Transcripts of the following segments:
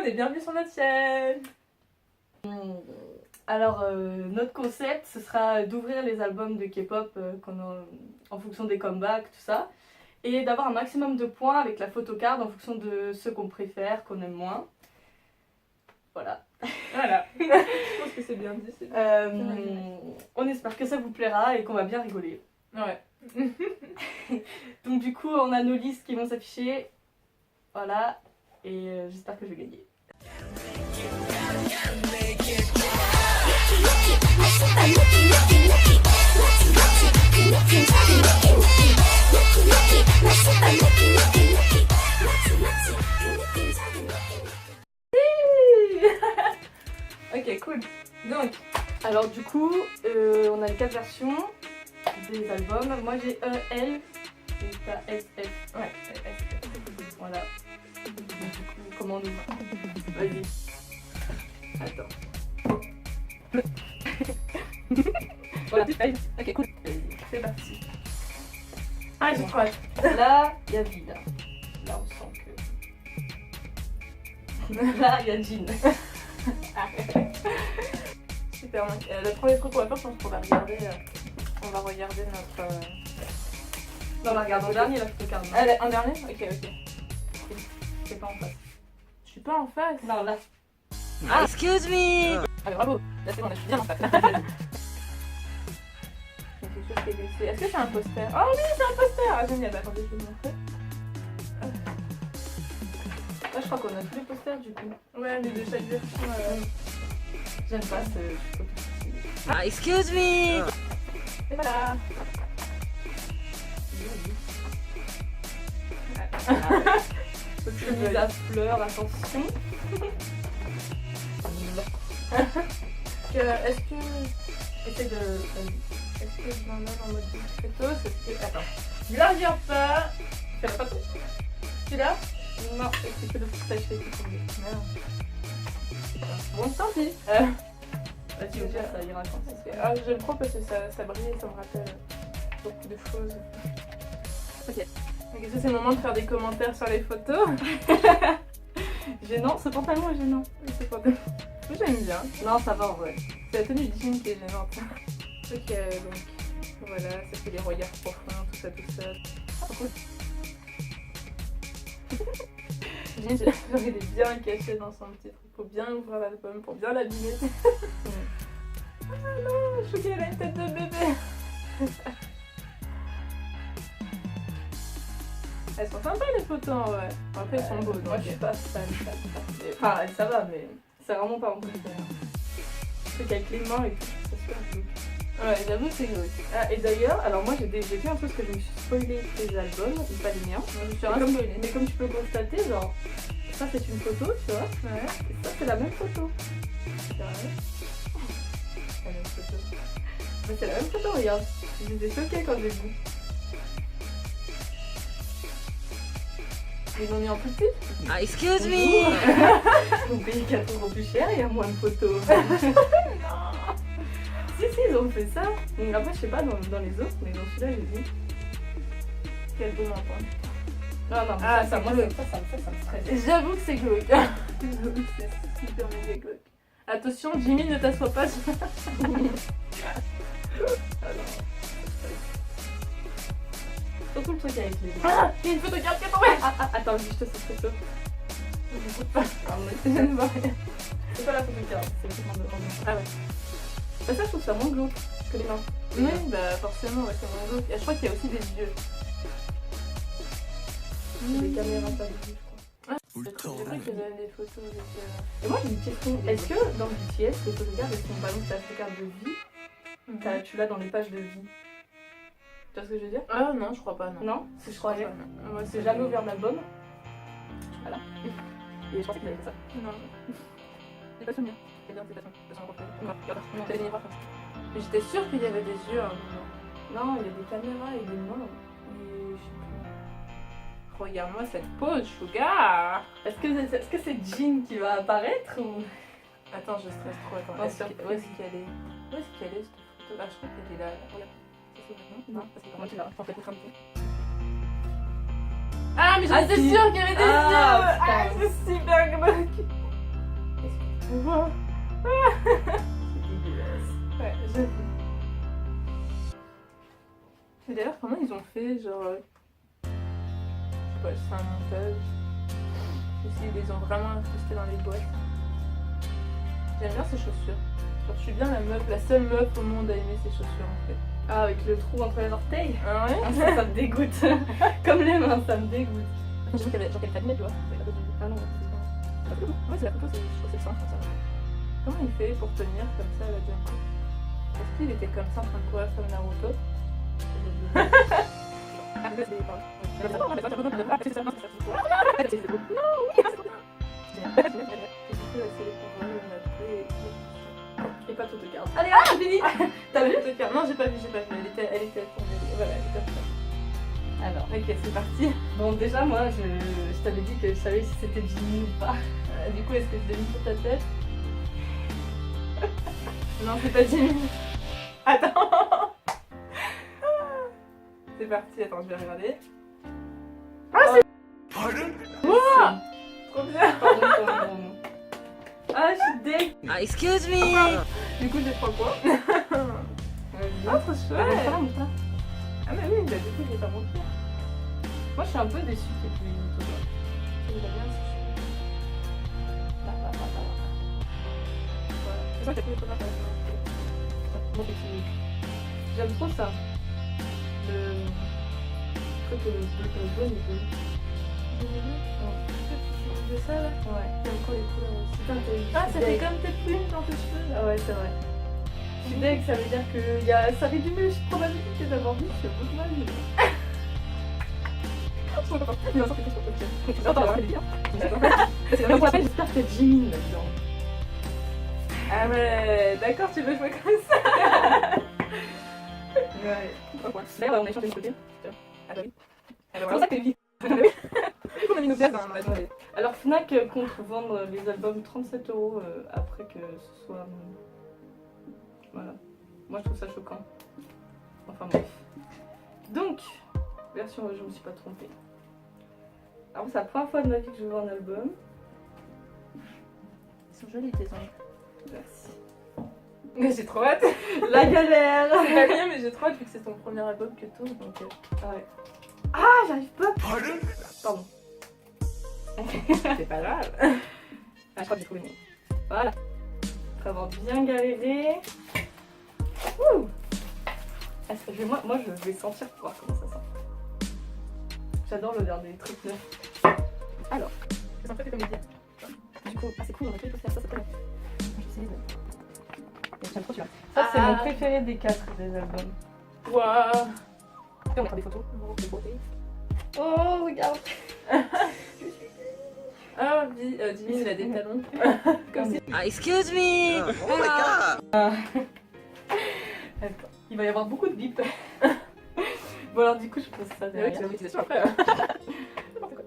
et bienvenue sur notre chaîne. Alors, notre concept, ce sera d'ouvrir les albums de K-pop en fonction des comebacks, tout ça, et d'avoir un maximum de points avec la photocard en fonction de ceux qu'on préfère, qu'on aime moins. Voilà. Voilà. Je pense que c'est bien dit. On espère que ça vous plaira et qu'on va bien rigoler. Ouais. Donc du coup, on a nos listes qui vont s'afficher. Voilà. Et j'espère que je vais gagner. Ok, cool. Donc, Alors du coup, on a les 4 versions des albums. Moi j'ai EL et t'as SF. ouais. Voilà. Donc, du coup, comment on ouvre? Vas-y. Attends. Voilà. Ok, cool. C'est parti. Ah, j'ai trop hâte. Là, il y a vide. Là, on sent que... Là, il y a Jean. Super. Donc, le premier truc qu'on va faire, je pense qu'on va regarder. On va regarder notre. Non, on va regarder en dernier la photocard. Un dernier. Ok. C'est pas en face. Je suis pas en face. Non, là. Ah. Excuse me. Allez, bravo. Là, c'est bon, je suis bien en face. Il y a quelque chose qui est glissé. Est-ce que c'est un poster? Oh oui, c'est un poster. Ah, génial. Attendez, je vais vous montrer. Là, je crois qu'on a tous les posters du coup. Ouais, les de chaque version. J'aime pas ce... Ah, excuse me. Et voilà. Chemise à fleurs, attention. Est-ce que Essaye de... je m'en donne en mode discreto? Attends. Ne la regarde pas. Fais pas tout. Celui-là? Non, c'est que le footage qui est tombé. Merde. Bon, tant pis. Vas-y, au pire, ça ira quand ça. Ah, j'aime trop parce que ça brille et ça me rappelle beaucoup de choses. Ok. Donc, est-ce que c'est le moment de faire des commentaires sur les photos? Gênant, ce pantalon est gênant. C'est pas de... Moi j'aime bien. Non, ça va en vrai. C'est la tenue de jean qui est gênante. Ok, donc voilà, ça fait les regards profonds, tout ça. Ah, cool. Jean, genre, il est bien caché dans son petit truc. Faut bien ouvrir l'album, pour bien l'abîmer. Ah non, je crois qu'elle a une tête de bébé. Elles sont sympas les photos en vrai. Après, elles sont beaux. Moi, Donc, je suis pas fan. Enfin, ça va, mais c'est vraiment pas mon préféré. Truc avec les mains et tout, c'est super joli. ouais, j'avoue que c'est glauque. Ah, et d'ailleurs, alors moi j'ai fait un truc parce que je me suis spoilé tes albums, ou pas les miens. Moi, je suis Mais comme, spoilée. mais comme tu peux constater, genre, ça c'est une photo, tu vois, Ouais. et ça c'est la même photo. C'est vrai. La même photo. Mais c'est la même photo, regarde. J'étais choquée quand j'ai vu. Ils l'ont mis en plus petit. Ah, excuse me. Vous payez 4 € plus cher, il y a moins de photos. Si, ils ont fait ça. Donc, après, je sais pas dans les autres, mais dans celui-là, j'ai dit. Quel beau menton. Non, mais Ah, ça, c'est moi, glauque. ça me stresse. J'avoue que c'est glauque. J'avoue que c'est super méga glauque. Attention, Jimmy, ne t'assois pas sur... Surtout le truc avec les deux. Ah, il y a une photocarte qui est tombée. Attends, je te cette photo. J'écoute pas. Je ne vois rien. C'est pas la photo qui c'est le truc en demande. Ah ouais. Ça, je trouve ça moins glauque que les mains. Oui, bah forcément, ouais, c'est moins glauque. Et je crois qu'il y a aussi des yeux. C'est des caméras pas de vue, je crois. J'ai cru qu'il y avait des photos avec... Et moi, j'ai une question. Est-ce que dans BTS, les photocards, elles sont par exemple la photocard de vie, tu l'as dans les pages de vie? Tu vois ce que je veux dire? Ah non, je crois pas, non. Non? Si je croyais. Moi, J'ai jamais ouvert l'album. Voilà. Et je pensais qu'il avait fait ça. Non. J'ai pas souvenir. C'est bien, c'est pas souvenir. Non, c'est une mais j'étais sûre qu'il y avait des yeux à un moment. Non, il y a des caméras et des mains. Et je sais plus. Regarde-moi cette pose, Sugar. Est-ce que c'est Jean qui va apparaître ou... Attends, je stresse trop. Attends, Non, où est-ce qu'elle est? Où est-ce qu'elle est cette photo? Ah, je crois qu'elle est là. Regarde. C'est ça, non? Parce que Comment tu l'as? en fait, ah, mais Ah, j'étais si. sûre qu'il y avait des yeux. Ah, Ah, putain. c'est super glauque. Wow. C'est dégueulasse. Ouais, j'avoue. Et d'ailleurs, comment ils ont fait, genre... je sais pas, c'est un montage. Ou s'ils les ont vraiment incrustés dans les boîtes. J'aime bien ces chaussures. Genre, je suis bien la meuf, la seule meuf au monde à aimer ces chaussures en fait. Ah, avec le trou entre les orteils. Ah ouais. Ah, ça me dégoûte. Comme les mains, ça me dégoûte. J'ai vu qu'elle fait tu vois. Ah non, Ouais, c'est la photo, je crois que c'est le centre. Comment il fait pour tenir comme ça la Junko? Est-ce qu'il était comme ça en train de courir comme Naruto? Et pas tout de garde. Allez, ah, fini. T'as vu? Non, j'ai pas vu. Elle était tombée. Voilà, elle était tombée. Alors, Ok, c'est parti. bon, déjà, moi, je t'avais dit que je savais si c'était Jimmy ou pas. Du coup, est-ce que je l'ai mis sur ta tête? Non, c'est pas Jimmy. Attends. C'est parti, attends, je vais regarder. Ah, c'est... Wow, trop bien. Pardon. Ah, je suis deg. Ah, excuse me. Du coup, j'ai 3 points. Ah, trop chouette. Ah, mais oui, bah, du coup, je vais pas montré. Moi, je suis un peu déçue qu'il y ait plus une autographe. Je vais bien, c'est chouette. Voilà. C'est ça qu'il y a plus de photographes. Bon, j'aime trop ça. Le truc le jaune et bleu. De ça là? Ouais. J'aime trop les couleurs aussi. Putain, Ah, ça fait comme tes plumes dans tes cheveux là. Ah ouais, c'est vrai. Je suis deg, ça veut dire que ça réduit mes probabilités d'avoir vu ce bout de ma vie. C'est la première fois, j'espère qu'il y a Jimmy là-dedans. Ah ouais, d'accord, tu veux jouer comme ça? Ouais. D'ailleurs, on a échangé une copine. Ah bah oui. C'est pour ça que oui. On a mis nos pièces, hein, attendez. Alors Fnac compte vendre les albums 37 € après que ce soit... Voilà. Moi je trouve ça choquant. Enfin bref. Donc, version je me suis pas trompée. Alors c'est la première fois de ma vie que je vois un album. Ils sont jolis tes ongles. Merci. Mais j'ai trop hâte. La galère. C'est pas bien, mais j'ai trop hâte vu que c'est ton premier album que tout. Donc, Ouais. Ah, j'arrive pas. Pardon. c'est pas grave. Ah, je crois que j'ai trouvé. Voilà. Après avoir bien galéré. Ouh. Moi, je vais sentir pour voir comment ça sent. J'adore l'odeur des trucs neufs. Alors, C'est un peu comme dire. du coup, c'est cool, on a fait faire ça, c'est cool. J'aime trop celui-là. Ça, c'est mon préféré des 4 des albums. Waouh. Et on mettra des photos. C'est beauté. Oh, regarde. Ah, Jimmy, il a des talons. Comme si. Ah, excuse me. Attends, il va y avoir beaucoup de bip. Bon, alors, du coup, je pose ça C'est vrai que derrière. c'est l'utilisation après.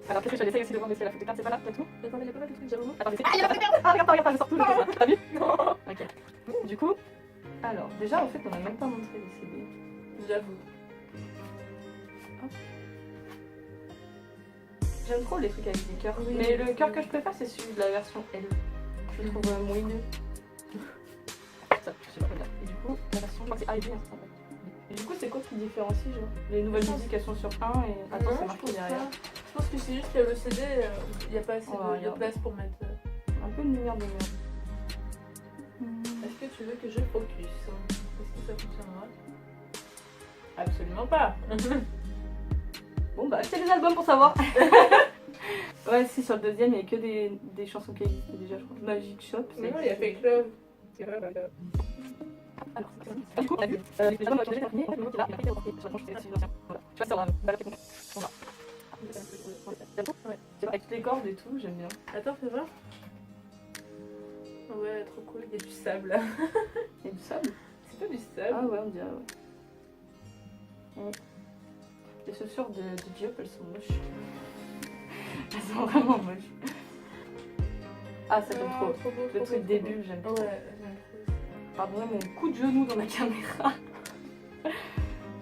Alors, qu'est-ce que j'essaye aussi de voir mais c'est la photo carte, c'est pas là, t'as tout? Attends, il y a pas mal de trucs, j'avoue. Attends, ah, il y a pas de carte. Ah, regarde, je sors tout le temps. T'as vu? Non. Ok. Du coup, alors, déjà, en fait, on n'a même pas montré les CD. J'avoue. J'aime trop les trucs avec des cœurs. Oui. Mais le cœur que je préfère, c'est celui de la version L. Je le trouve moelleux. Ça, je sais pas quoi dire. Et du coup, la version, je crois que c'est A et B. Hein, et du coup, c'est quoi qui différencie, genre? Les nouvelles musiques, elles sont sur 1 et. Attends, c'est marqué derrière. Je pense que c'est juste que le CD, il n'y a pas assez de place pour mettre. Un peu une lumière de merde. Est-ce que tu veux que je focus? Est-ce que ça fonctionnera? Absolument pas. Bon, bah, achetez les albums pour savoir. Ouais, si, sur le deuxième, il n'y a que des chansons qui existent déjà, je crois. Magic Shop. Mais non, il a fait Club. Alors, du coup, on a vu les albums qui ont déjà terminé, et le nouveau qui est là, il a pas été reporté sur la tranche des anciens. Voilà. Tu vois, c'est un balade technique. Voilà. Ouais. C'est vrai, avec les cordes et tout, j'aime bien. Attends, fais voir. Ouais, trop cool, il y a du sable là. Il y a du sable. C'est pas du sable. Ah ouais, on dirait, ouais. Les chaussures de Diop, elles sont moches. Elles sont vraiment moches. Ah, ça j'aime trop. Trop beau, Le trop truc beau, des trop beau. bulles, j'aime Ouais, trop. j'aime trop. Pardonnez mon coup de genou dans la caméra.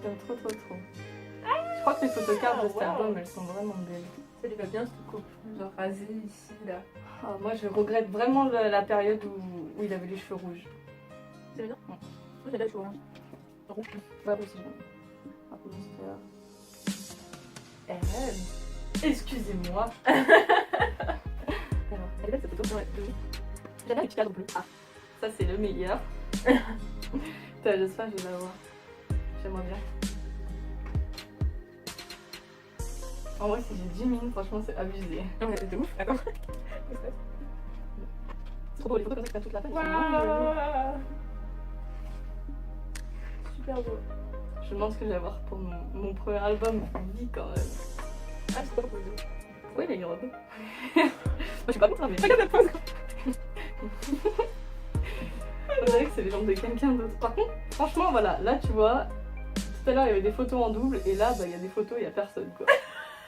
J'aime trop. Je Je crois que les photocartes de cet wow. album, elles sont vraiment belles. Ça lui va bien cette coupe. Genre rasé ici, là. Ah, moi, je regrette vraiment la période où il avait les cheveux rouges. C'est bien. Ouais. Moi j'ai la cheveux rouge. Rouge. Ouais, aussi, j'aime. Un peu mystère. Excusez-moi. Alors, elle est belle cette photo. Ouais, oui. J'aime bien les petits cadres bleus. Ah, ça c'est le meilleur. Putain, j'espère que je vais l'avoir. J'aimerais bien. En vrai, si j'ai 10 minutes, franchement, c'est abusé. Ouais, c'est de ouf. Attends. C'est trop beau, les photos comme ça qui prennent toute la page. Waouh. Super beau. Je me demande ce que je vais avoir pour mon premier album. Vie quand même. Ah, c'est pas beau. Pourquoi il a une robe? Moi, je suis pas contre, mais. Regarde la pose. On dirait que c'est les jambes de quelqu'un d'autre. Par contre, franchement, voilà, là tu vois, tout à l'heure il y avait des photos en double et là bah, il y a des photos, il y a personne quoi.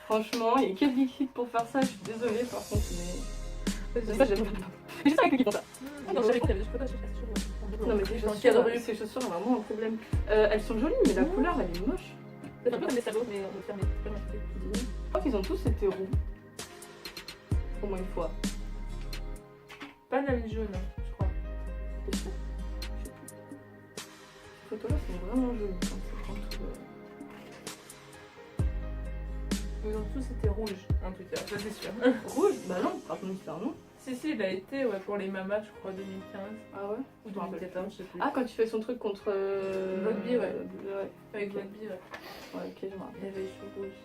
Franchement, il y a que Dixit pour faire ça, je suis désolée par contre, mais. Ça, j'aime bien. C'est juste avec lui qui font ça. Non, je savais qu'il y avait des cheveux pas, je sais pas. Non, mais ces chaussures ont vraiment un problème. Elles sont jolies, mais la couleur elle est moche. C'est un peu comme des sabots, mais on peut fermer. Je crois qu'ils ont tous été roux. Au moins une fois. Pas la même jaune, je crois. T'es sûr? Je sais plus. Ces photos-là sont vraiment jolies quand c'est quand tout. Ils ont tous été rouges, en tout cas, ça c'est sûr. Rouge? Bah non, par contre, c'est un nom. Si, il a été ouais, pour les mamas, je crois, 2015 Ah ouais? ou 2014, je sais plus. Ah, quand tu fais son truc contre. Rugby, ouais. Ouais. Avec Rugby, ouais. Ouais, ok, je me rappelle. Il y avait les cheveux rouges.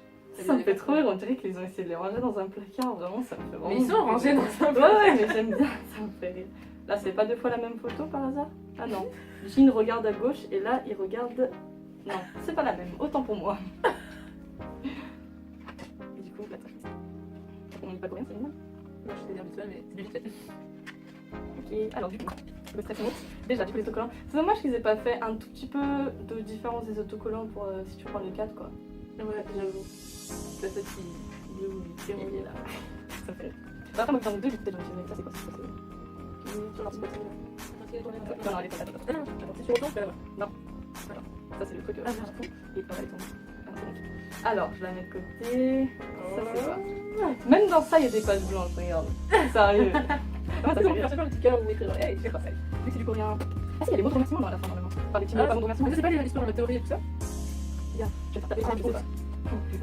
Ça me fait trop rire, on dirait qu'ils ont essayé de les ranger dans un placard, vraiment, ça me fait vraiment. Mais ils sont rangés dans un Ouais, ouais, mais j'aime bien, ça me fait rire. Là, c'est pas deux fois la même photo par hasard? Ah non. Jean regarde à gauche et là, il regarde. Non, c'est pas la même, autant pour moi. Et du coup, là, on n'est pas coréen, c'est bien. Moi, je sais dire vite fait, mais c'est du vite fait. Ok, alors du coup, le stress note. Déjà, du coup, les autocollants. C'est dommage qu'ils aient pas fait un tout petit peu de différence des autocollants pour si tu prends les 4, quoi. Ouais, j'avoue. C'est ça qui est là. Ça fait rire. Bah, après, moi, j'en ai deux, du coup, peut-être j'en ai ça, c'est quoi? C'est sur l'article. Non, non, elle est pas là. Ah non, c'est sur autant, Non. Voilà. Ça, c'est le truc. Ah, je Et elle est tombée. Alors, je la mets de côté. Ça, c'est quoi? Oh. Même dans ça, il y a des pages blanches, regarde. Sérieux. Ah, ça fait un petit cœur où écrire hey, C'est pas ça. Vu que c'est du coréen. Ah, si, il y a les mots de remerciement dans la fin, normalement. Enfin, les petits mots, pas mots de remerciement. Mais c'est pas l'histoire de la théorie et tout ça? Je vais faire taper Ah, ça, je je sais sais pas.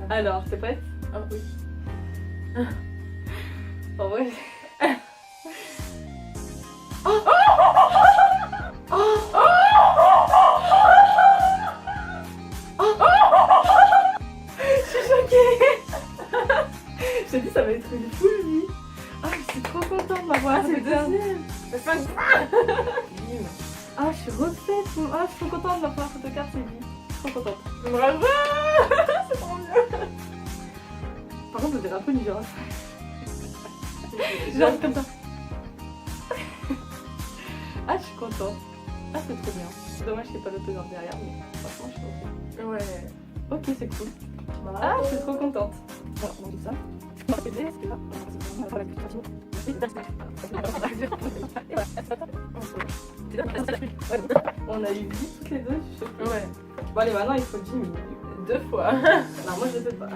pas. Alors, t'es prête? Ah oui. En vrai. Je suis choquée. Je t'ai dit ça va être une full vie. Ah, je suis trop contente de m'avoir C'est le putain. deuxième. C'est 5. Bim. Ah, je suis refaite. Ah, je suis trop contente de ma première photocarte, c'est vie. Trop contente. Bravo. C'est trop bien. Par contre, je dirais un peu une girafe. Genre comme ça. Ah, je suis contente. Ah, c'est trop bien. C'est dommage qu'il n'y ait pas l'autographe derrière, mais franchement, je suis contente. Ouais. Ok, c'est cool. Ah, je suis trop contente. Voilà, on dit ça. On a eu 10 toutes les deux, je sais plus. Ouais. Bon, allez, maintenant il faut 10 minutes. 2 fois. Non, moi je sais pas.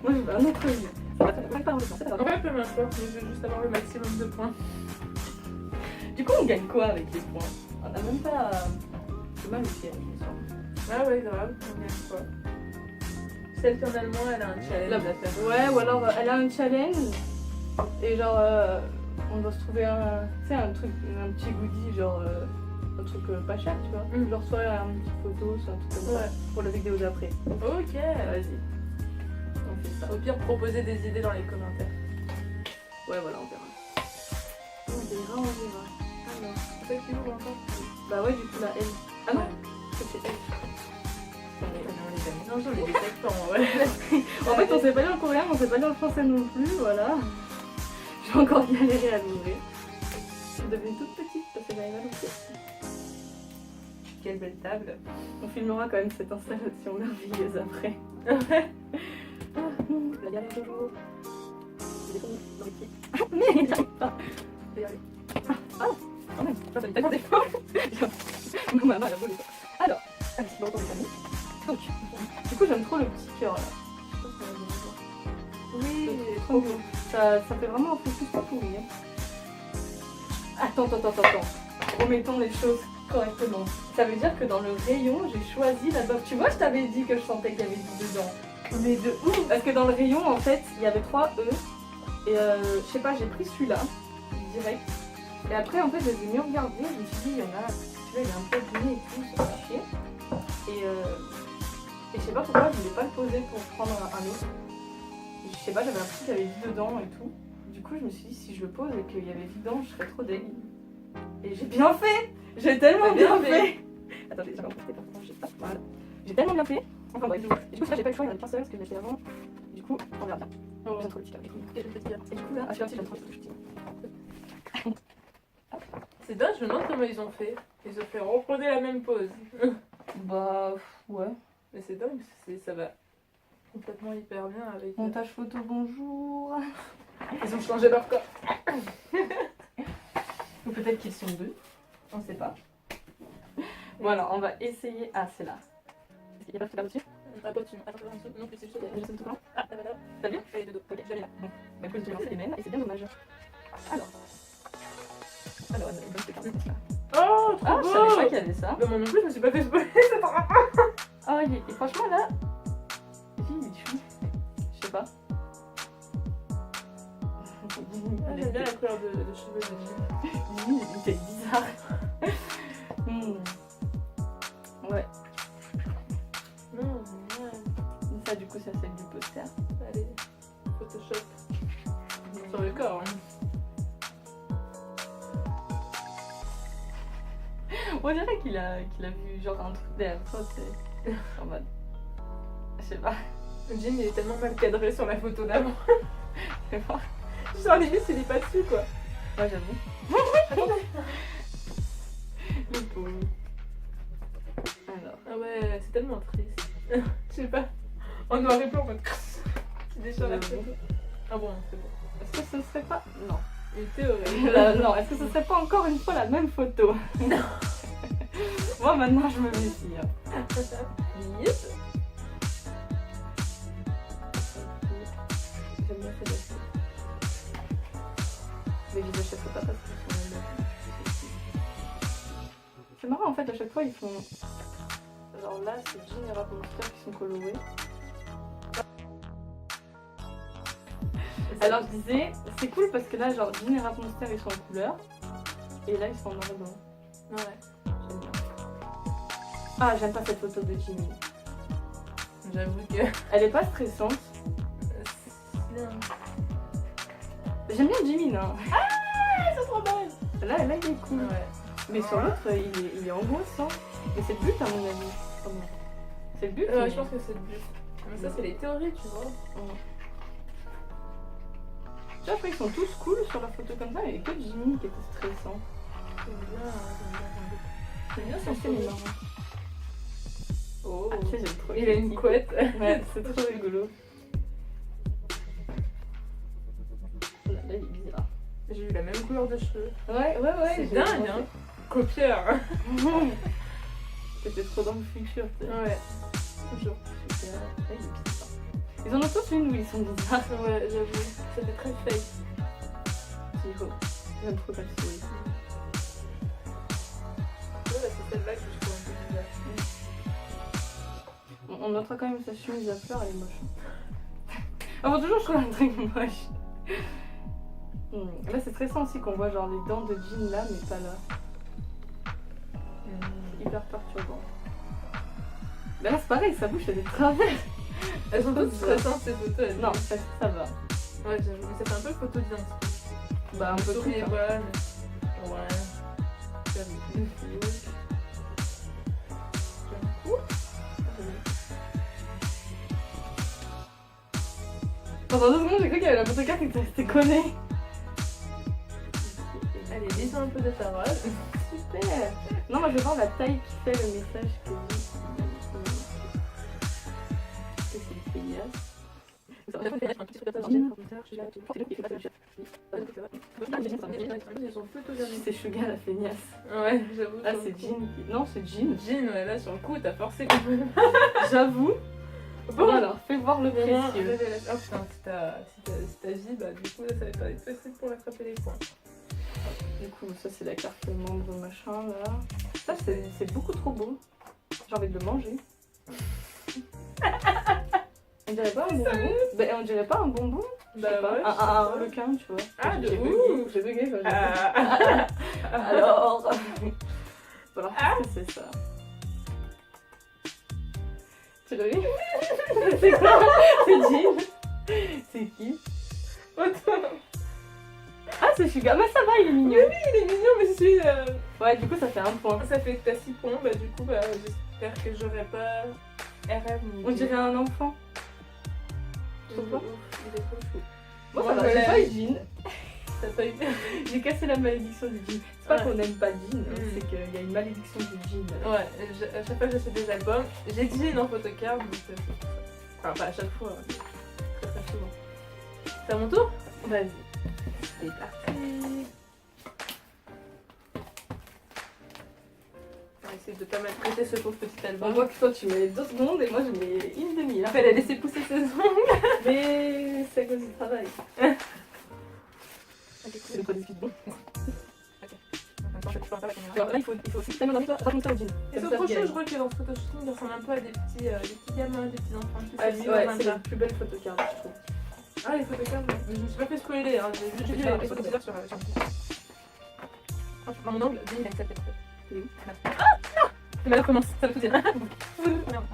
Moi je veux un autre vie. Ça va pas en c'est pas grave. Ouais, peu m'importe, mais je veux juste avoir le maximum de points. Du coup, on gagne quoi avec les points? On a même pas. C'est mal aussi avec les soins. Ah ouais, grave, on gagne quoi? Celle qui en allemand, elle a un challenge à faire. Ouais, ou alors elle a un challenge. Et genre, on doit se trouver un. Tu sais, un truc, un petit goodie, genre. Un truc pas cher, tu vois. Genre, soit une petite photo, soit un truc comme ça. Ouais. Pour la vidéo d'après. Ok. Vas-y. On fait ça. Au pire, proposez des idées dans les commentaires. Ouais, voilà, on verra. On verra. Alors. C'est toi qui ouvre encore? Bah ouais, du coup, la L. Ah non, C'est elle. Non, j'en ai des septembre, ouais. En fait, on sait pas lire le coréen, on sait pas lire le français non plus, voilà. J'ai encore galéré à l'ouvrir. Je suis devenue toute petite parce que j'arrive à l'ouvrir. Quelle belle table. On filmera quand même cette installation merveilleuse après. Ouais. La galère de jour. J'ai des fonds dans les pieds. Mais j'arrive pas. Je vais y arriver. Ah, quand même. Ça, ça tellement des fois. Non, maman, elle a volé. Alors, allez, c'est bon, on est amis. Donc, du coup, j'aime trop le petit cœur là. Je sais pas si on va bien voir. Oui, C'est trop beau. Ça fait vraiment un focus pas pourri. Hein. Attends. Remettons les choses correctement. Ça veut dire que dans le rayon, j'ai choisi la box. Tu vois, je t'avais dit que je sentais qu'il y avait du dedans. Mais de ouf. Parce que dans le rayon, en fait, il y avait 3 E. Et je sais pas, j'ai pris celui-là, direct. Et après, en fait, je les ai mieux regardés. Je me suis dit, il y en a, celui-là, il est un peu abîmé et tout, ça fait chier. Et je sais pas pourquoi, je voulais pas le poser pour prendre un autre. Je sais pas, j'avais l'impression qu'il y avait vide dedans et tout. Du coup, je me suis dit, si je le pose et qu'il y avait vide dedans, je serais trop dégueu. Et j'ai bien fait. J'ai tellement bien fait. Attends, j'ai encore posté par contre, j'ai pas. Voilà. J'ai tellement bien fait. Enfin bref, du coup, ça, j'ai pas le choix, il y en a qu'un seul parce que j'étais avant. Du coup, on verra bien. Oh, j'aime trop le petit cœur. Et du coup, là, celui-là aussi, j'aime trop le petit. C'est dingue, je me demande comment ils ont fait. Ils ont fait reproduire la même pose. Bah, ouais. Mais c'est dingue, ça va complètement hyper bien avec. Montage photo, bonjour. Ils ont changé leur corps. Ou peut-être qu'ils sont deux. On sait pas. Voilà, on va essayer. Ah, c'est là. Il y a pas de truc là-dessus? Attends, non plus, c'est juste Je sais tout blanc. Ah, là, T'as vu? elle est de dos. Ok, je l'ai là. Bon, bah écoute, je vais lancer les mêmes et c'est bien dommage. Alors, on a une bonne séquence. Oh, trop Ah, beau. je savais pas qu'il y avait ça. Bah, moi non plus, je me suis pas fait spoiler. Oh, et franchement là, il est chou. Je sais pas. Ah, j'aime bien la couleur de cheveux de Jim. Jimmy, il était bizarre. Ouais. Non, génial. Ça, du coup, ça c'est du poster. Allez, Photoshop. Sur le corps, hein. On dirait qu'il a vu genre un truc derrière toi, c'est en mode. Je sais pas. Jim, il est tellement mal cadré sur la photo d'avant. Fais voir. Genre, limite, il est pas dessus, quoi. Ouais, j'avoue. Le pauvre. Alors. Ah ouais, c'est tellement triste. Je sais pas. En noir et blanc, en mode. Qui déchire la photo. Ah bon, c'est bon. Est-ce que ce serait pas. Non. Une théorie. Non, est-ce que ce serait pas encore une fois la même photo? Non. Moi maintenant je me méfie. Yep. J'aime bien ces dessins. Mais je les achèterai pas parce qu'ils sont là. C'est marrant en fait, à chaque fois ils font. Genre là c'est Jean et Rapunzel qui sont colorés. Alors je disais, c'est cool parce que là genre Jean et Rapunzel ils sont en couleur. Et là ils sont en noir et blanc. Ouais. J'aime bien. Ah, j'aime pas cette photo de Jimmy. J'avoue que. Elle est pas stressante. J'aime bien Jimmy, non? Ah, c'est trop belle. Là, il est cool. Ouais. Mais sur l'autre, il est angoissant. Mais c'est le but, à mon avis. Oh non. C'est le but. Ouais, mais... je pense que c'est le but. Mais ça, c'est les théories, tu vois. Ouais. Tu vois, après, ils sont tous cool sur la photo comme ça, mais il y avait que Jimmy qui était stressant. J'aime bien, C'est bien, son c'est sourire. marrant. Oh. Ah, tu sais, j'aime trop. Il a une couette. Ouais, c'est trop rigolo. Là, il est bizarre. J'ai eu la même couleur de cheveux. Ouais. C'est j'ai dingue, pensé. hein. Copieur. T'étais trop dans le futur, tu sais. Ouais. Toujours. Super. Là, il est bizarre. Ils en ont tous une où ils sont bizarres. Ouais, j'avoue. Ça fait très fake. Il faut. J'aime trop quand il sourit. Ouais, bah, c'est celle-là que je trouve un peu bizarre. On notera quand même sa chemise à fleurs, elle est moche. Avant toujours, je trouve un truc moche. Là, c'est stressant aussi qu'on voit genre les dents de Jean là, mais pas là. C'est hyper perturbant. Là, c'est pareil, sa bouche elle est travers. Elles sont toutes stressantes ces photos. Non, ça va. Ouais, j'avoue. Mais ça fait un peu photo d'identité. Bah, un peu souris tout, et hein. voilà, mais. Ouais. J'aime beaucoup. Pendant 2 secondes, j'ai cru qu'il y avait la photocarte et que c'était collé. Allez, dis-moi un peu de ta robe. Super. Non, moi je vais voir la taille qui fait le message que j'ai. C'est dégueulasse. Ils sont photogéniques. C'est Sugar la feignasse. Ouais, j'avoue. Ah, c'est Jean qui. Non, c'est Jean. Jean, ouais, là sur le coup, t'as forcé quand même. J'avoue. Bon, alors, fais voir le Vraiment, précieux. révélation. Oh putain, si t'as vie, bah du coup, là, ça va pas être facile pour attraper les points. Du coup, ça, c'est la carte membre machin là. Ça, c'est beaucoup trop beau. J'ai envie de le manger. On dirait pas un bonbon. Ben, on dirait pas un bonbon. Je sais pas. ouais, Un requin, tu vois. Ah, de J'ai bugué. ouf. J'ai bugué quand j'ai Ah. Alors. Alors, qu'est-ce que c'est ça? Tu l'as vu? C'est quoi? C'est Jean. C'est qui? Ah, c'est Sugar. Mais ça va, il est mignon. Oui, il est mignon, mais celui Ouais, du coup, ça fait un point. ça fait que t'as 6 points, bah du coup, bah j'espère que j'aurai pas RM ni. On dirait un enfant. Il est trop chou. Bon, Moi, ça va, je j'ai pas eu l'aime. Jean. T'as pas eu. J'ai cassé la malédiction du jean. C'est pas Ouais. qu'on n'aime pas Jean, Mm. c'est qu'il y a une malédiction du jean. Ouais, à chaque fois que j'achète des albums, j'ai Jean en photocard, donc c'est pour ça. Enfin, pas à chaque fois, mais très très souvent. C'est à mon tour? Vas-y. C'est parti. On va essayer de pas maltraiter ce pauvre petit On album. voit que toi tu mets 2 secondes et moi je mets une demi-heure. Elle a laissé pousser ses ongles. Mais c'est à cause du travail. C'est le code bon. Ok. Attends, je peux pas la caméra. Alors là, il faut aussi tellement d'envie, raconte ça au jean. Ils sont trop chauds, je crois que dans ce photoshooting, ils ressemblent un peu à des petits gamins, des petits enfants. Ah, ouais, c'est la plus belle photocarde, je trouve. Ah, les photocards, je me suis pas fait spoiler, hein. J'ai vu les photocards sur le site. Dans mon angle, Jean, il a une sale tête en fait. C'est où? Ah non! C'est mal commence, ça veut tout dire. Merde, je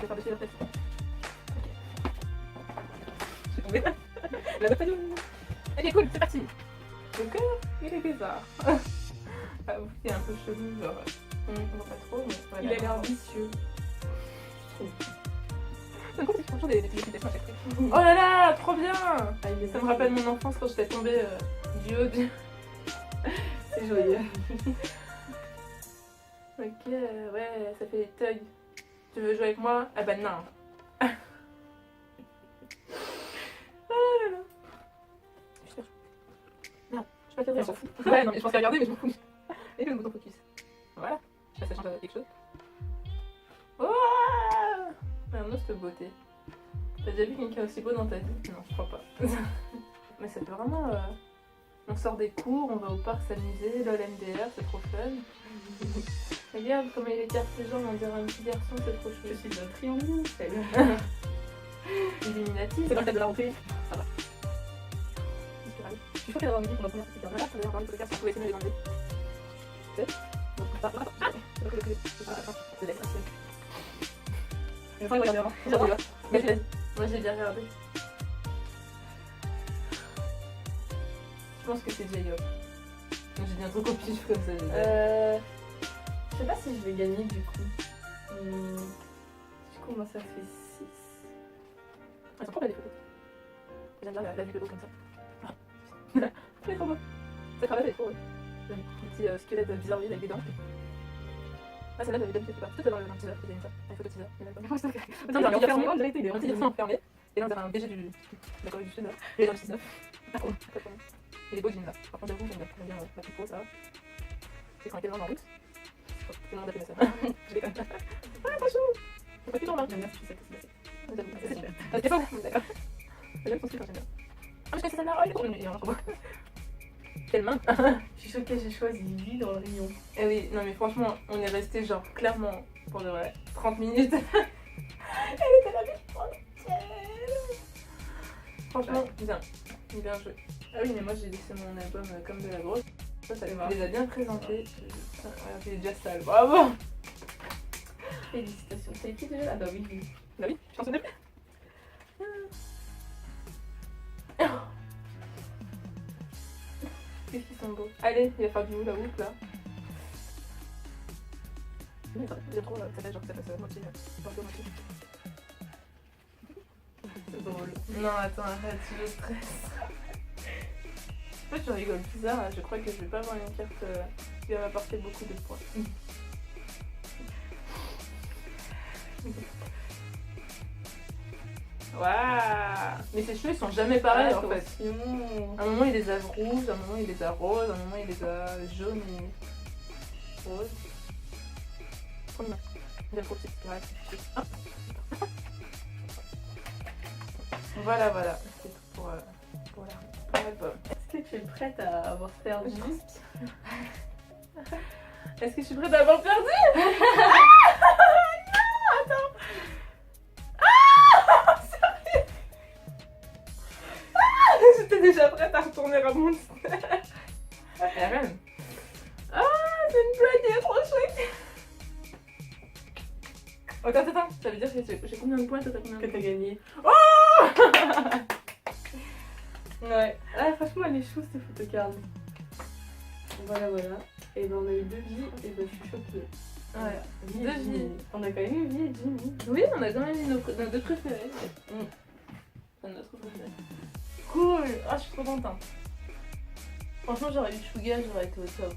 vais faire dessus la tête. Ok. Je suis tombée. La meuf a dit. Ok, cool, c'est parti. Donc, il est bizarre. Ah, ouf, il est un peu chelou, genre. On voit pas trop, mais voilà. Il a l'air vicieux. C'est cool, c'est franchement des petites explications à chaque fois. Oh là là, trop bien! Ah, il est Ça me rappelle mon enfance quand j'étais tombée du haut du. C'est joyeux. Ok, ouais, ça fait des tugs. Tu veux jouer avec moi? Ah bah non. Ah là là. Putain. Merde, je suis pas cadrée, on s'en fout. Ouais, non, mais je pense qu'à regarder, mais je m'en fous. Et le bouton focus. Voilà, je sais pas si ça change quelque chose. Ouah! Regarde-moi cette beauté. T'as déjà vu quelqu'un aussi beau dans ta vie? Non, je crois pas. Mais ça peut vraiment. On sort des cours, on va au parc s'amuser, lol MDR, c'est trop fun. Regarde comment il écarte ses jambes, on dirait un petit garçon, c'est trop chou. Je suis un triangle. Illuminati. C'est dans le cadre de la rentrée. Ça va. Je suis sûre qu'elle a envie pour ma première photocarde. Voilà, ça va avoir une photocard, si vous pouvez essayer de les enlever. Une fois, il regarde avant. Mais vas-y, moi j'ai bien regardé. Je pense que c'est J-Hop. Donc j'ai dit un truc au pif comme ça. Je sais pas si je vais gagner du coup. Du coup, moi ça fait 6. Elles sont trop belles les photos. J'aime bien la vue de haut comme ça. C'est trop beau. Ça travaille, elle est trop beau. Un petit squelette bizarroïde avec des dents. Ah, celle-là, j'avais d'habitude pas. Peut-être dans un teaser, j'ai mis ça. Une photo teaser. Il y a même pas. Attends, il est enfermé, on dirait qu'il est Un petit garçon enfermé. Et là, on dirait un BG de la Corée du Sud. Là. Il est dans le 6-9. Pas trop. Il est beau, jean là. Par contre, j'avoue, j'aime bien la petite peau, ça va. C'est quand il est dans la route. C'est le nom d'appeler ça. Je déconne. Ah, trop chou! C'est pas plus normal. J'aime bien, je sais que c'est super. Ah, c'est faux. D'accord. J'aime son style, j'aime bien. Ah, mais je connais celle-là. Oh, il est trop mignon. Trop beau. Quelle main! Je suis choquée, j'ai choisi lui dans le rayon. Eh oui, non mais franchement, on est resté genre clairement pour de vrai 30 minutes. Elle était là, mais tranquille. Franchement, bien. Bien joué. Ah oui, mais moi j'ai laissé mon album comme de la grosse. Ça tu les as bien présentés. Regarde, il est déjà sale. Bravo! Félicitations. C'est qui déjà? Ah bah oui, oui. Bah oui, je t'en souviens plus. Qu'est-ce qu'ils sont beaux. Allez, il va faire du hula hoop là. J'aime trop, ça fait genre que ça passe à moitié. C'est pas un peu moitié. C'est drôle. Non, attends, arrête, je stresse. En fait, je rigole bizarre, je crois que je vais pas avoir une carte qui va m'apporter beaucoup de points. Waouh. Mais ses cheveux ils sont jamais pareils en fait. Attention. À un moment il les a rouges, à un moment il les a roses, à un moment il les a jaunes et roses. Trop bien. J'aime trop petite. Ouais. Voilà, voilà. C'est tout pour l'album. Est-ce que tu es prête à avoir perdu? Est-ce que je suis prête à avoir perdu? J'étais déjà prête à retourner à mon stage. Et même. Ah, c'est une blague, elle est trop chouette. Attends, ça veut dire que j'ai combien de points? Toi, t'as combien de Que t'as points? gagné. Ouais. Ah, franchement, elle est chou cette photocard. Voilà, voilà. Et ben, on a eu 2 vies, et ben, je suis choquée. Ouais. Vie et 2 Jimmy. vies. On a quand même eu vie et Jimmy. Oui, on a quand même eu nos deux préférés. Enfin, notre préféré. Cool. Ah, je suis trop contente. Franchement, j'aurais eu Sugar, j'aurais été au top.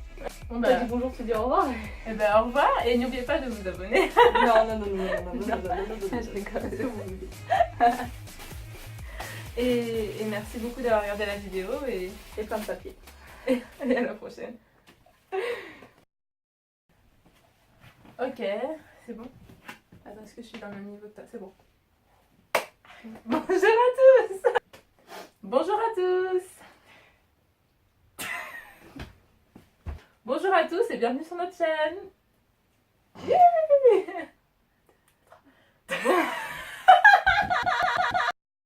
Bon, T'as dit bonjour, tu dis au revoir. et ben, au revoir et n'oubliez pas de vous abonner. Je rigole. Et merci beaucoup d'avoir regardé la vidéo et plein de papier. à la prochaine. Ok, c'est bon. Attends, est-ce que je suis dans le même niveau que toi? C'est bon. Bonjour à tous. Bonjour à tous. Bonjour à tous et bienvenue sur notre chaîne. Yeah. Bon.